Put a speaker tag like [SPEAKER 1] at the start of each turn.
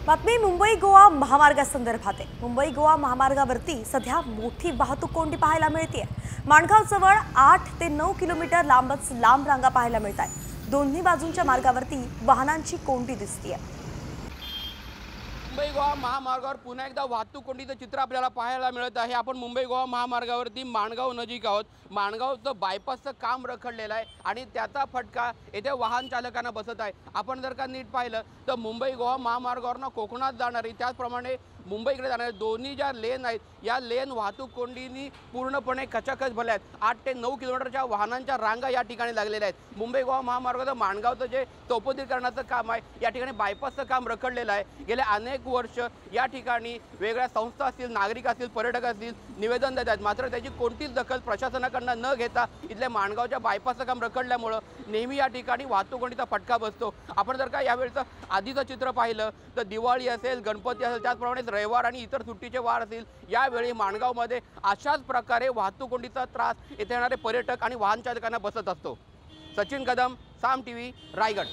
[SPEAKER 1] बातमी मुंबई गोवा महामार्गासंदर्भात आहे। मुंबई गोवा महामार्गावरती सध्या मोठी वाहतूक कोंडी पाहायला मिळते। माणगाव जवळ 8 ते 9 किलोमीटर लांब रांगा पाहायला मिळतात। दोन्ही बाजूंच्या मार्गावरती वाहनांची कोंडी दिसते।
[SPEAKER 2] मुंबई गोवा महामार्गावर पुन्हा एकदा वाहतूक कोंडीचं चित्र आपल्याला पाहायला मिळत आहे। आपण मुंबई गोवा महामार्गावरती माणगाव नजीक आहोत। माणगावचं बायपासचं काम रखडलेलं आहे आणि त्याचा फटका येथे वाहन चालकांना बसत आहे। आपण जर का नीट पाहिलं तर मुंबई गोवा महामार्गावरनं कोकणात जाणारी त्याचप्रमाणे मुंबईकडे जाणारे दोन्ही ज्या लेन आहेत या लेन वाहतूक कोंडीनी पूर्णपणे खचाखच भरल्या आहेत। 8 ते 9 किलोमीटरच्या वाहनांच्या रांगा या ठिकाणी लागलेल्या आहेत। मुंबई गोवा महामार्गाचं माणगावचं जे चौपदरीकरणाचं काम आहे या ठिकाणी बायपासचं काम रखडलेलं आहे। गेल्या अनेक वर्ष या ठिकाणी वेगळ्या संस्था असतील, नागरिक असतील, पर्यटक असतील निवेदन देत आहेत, मात्र त्याची कोणतीच दखल प्रशासनाकडून न घेता इथल्या माणगावच्या बायपासचं काम रखडल्यामुळे नेहमी या ठिकाणी वाहतूक कोंडीचा फटका बसतो। आपण जर का यावेळचं आधीचं चित्र पाहिलं तर दिवाळी असेल, गणपती असेल, त्याचप्रमाणे रविवार आणि इतर सुट्टीचे वार असतील, यावेळी माणगावमध्ये अशाच प्रकारे वाहतूक कोंडीचा त्रास येथे येणारे पर्यटक आणि वाहन चालकांना बसत असतो। सचिन कदम, साम टीव्ही, रायगड।